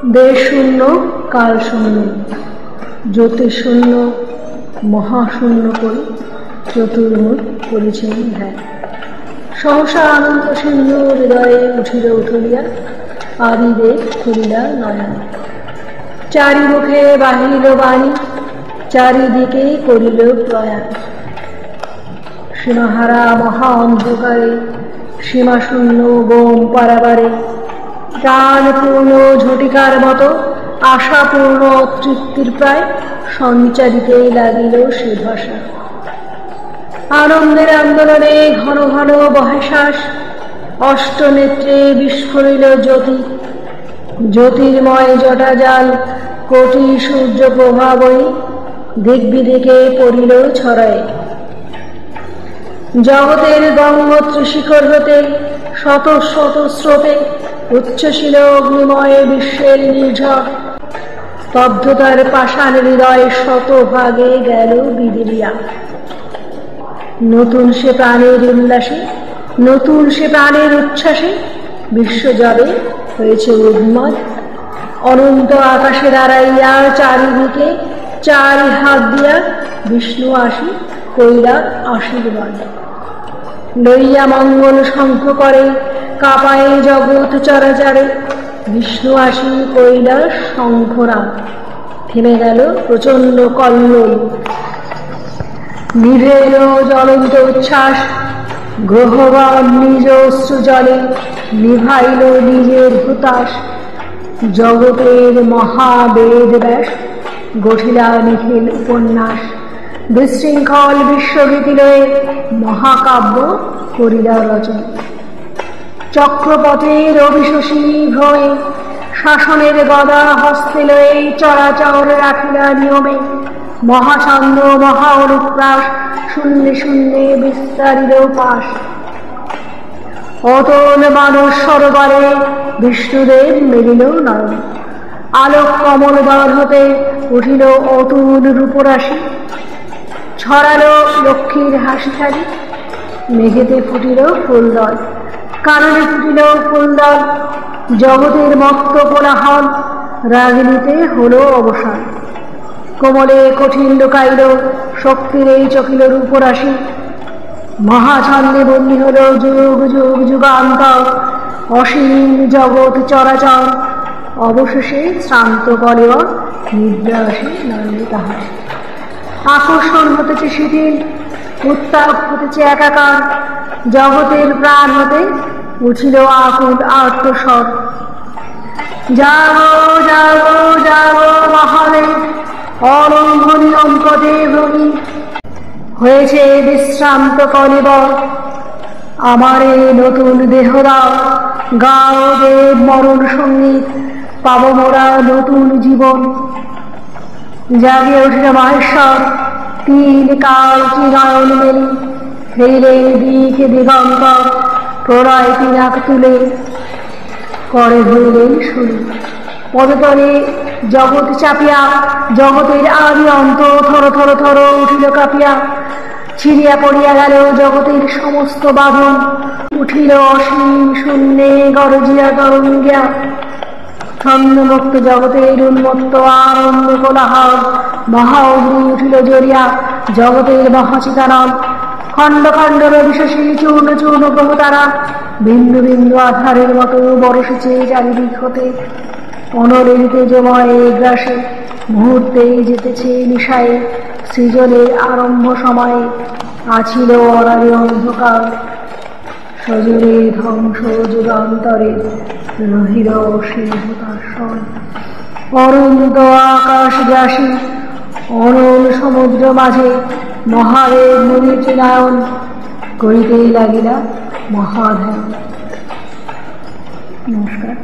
দেশ শূন্য, কাল শূন্য, জ্যোতিশূন্য, মহাশূন্য করে চতুর্মুখ করেছেন ধ্যান। সহসা আনন্দ সিন্ধু হৃদয়ে উঠিল উঠলিয়া, আদিদেব খুলিলা নয়ন। চারিমুখে বাহিল বাণী, চারিদিকে করিল প্রয়াণ। সীমাহারা মহা অন্ধকারে, সীমাশূন্য বোম পারাবারে, প্রাণপূর্ণ ঝটিকার মতো আশাপূর্ণ তৃপ্তির প্রায় সঞ্চারিতে লাগিল সে ভাষা। আনন্দের আন্দোলনে ঘন ঘন বহে শ্বাস, অষ্টনেত্রে বিস্ফোরিল জ্যোতি। জ্যোতির্ময় জটাজাল কোটি সূর্য প্রভাবই দিক বিদিকে পড়িল ছড়ায়। জগতের গঙ্গোত্রী শিখর হতে শত শত স্রোতে উচ্ছ্বসিল অগ্নিময় বিশ্বের নির্ঝর। স্তব্ধতার পাষাণ হৃদয় শতভাগে গেল বিদিরিয়া। নতুন সে প্রাণের উল্লাসে, নতুন সে প্রাণের উচ্ছ্বাসে বিশ্বজবে হয়েছে উন্মাদ। অনন্ত আকাশে দাঁড়াইয়া চারিদিকে চারি হাত দিয়া বিষ্ণু আসি কইলা আশীর্বাদ। লইয়া মঙ্গল শঙ্খ করে কাঁপায়ে জগৎ চরাচরে, বিষ্ণু আসি কইলা শঙ্খনাদ। থেমে গেল প্রচণ্ড কল্লোল, নিভে এলো জ্বলন্ত উচ্ছ্বাস। গ্রহগণ নিজ অশ্রু জলে নিভাইল নিজের হুতাশ। জগতের মহাবেদ ব্যাস গঠিলা নিখিল উপন্যাস। বিশৃঙ্খল বিশ্বভীতি লয়ে মহাকাব্য করিলা রচনা। চক্রপথের অভিশোষী ভ্রমে শাসনের গদা হস্তে লয়ে চরাচর রাখিলা নিয়মে। মহাছন্দ মহা অনুপ্রাস শূন্যে শূন্যে বিস্তারিল পাশ। অতল মানস সরোবরে বিষ্ণুদেব মেলিল নয়ন। আলোক কমল দল হতে উঠিল অতুল রূপরাশি। ছড়ালো লক্ষ্মীর হাসি খালি, মেঘেতে ফুটিল ফুলদল। কাননে ফুটিল ফুলদল, জগতের মত্ত কোলাহল রাগিনীতে হলো অবসান। কোমলে কঠিন লুকাইল শক্তির এই চকিল রূপরাশি। মহাছন্দে বন্দী হল যুগ যুগ যুগান্তর, অসীম জগৎ চরাচর। অবশেষে শ্রান্ত কলেবর নিদ্রা আসে নয়নে তাহার। আকর্ষণ হতেছে শিথিল, উত্তাপ হতেছে একাকার। জগতের প্রাণ হতে উঠিল আকুল আর্তস্বর। জাগো জাগো জাগো মহাদেব, অলঙ্ঘনীয় পদে ভ্রমি। হয়েছে বিশ্রান্ত কলেবর, আমারে নতুন দেহ দাও। গাও দেব মরণ সঙ্গীত, পাব মোরা নতুন জীবন। জাগিয়ে উঠিল মহেশ্বর, তিন কাল কি নয়ন মেলি। ফেরিলেন দিকে দিগন্তর, প্রলয় পিনাক তুলে করে ধরিলেন শুরু। পদতলে জগৎ চাপিয়া, জগতের আদি অন্ত থর থর থর উঠিল কাঁপিয়া। ছিড়িয়া পড়িয়া গেল জগতের সমস্ত বাঁধন, উঠিল অসীম শূন্যে গরজিয়া তরঙ্গিয়া। ছন্দমুক্ত জগতের উন্মত্ত আনন্দ কোলাহল, মহা অগ্নি উঠিল জড়িয়া জগতের মহাচিতানল। খণ্ড খণ্ড রবিশাসী চূর্ণ চূর্ণ গ্রহ তারা, বিন্দু বিন্দু আধারের মতো বরসেছে চারিদিক হতে। অনলের তেজময় গ্রাসে মুহূর্তেই যেতেছে নিশায়। সৃজনের আরম্ভ সময়ে আছিল অনাদি অন্ধকার, সজনে ধ্বংস যুগান্তরে রহিল সিংহতাসন। অনন্ত আকাশ গ্রাসী অনল সমুদ্র মাঝে মহাদেব মুনির চিনায়ন করিতেই লাগিলা মহাধ্যান। নমস্কার।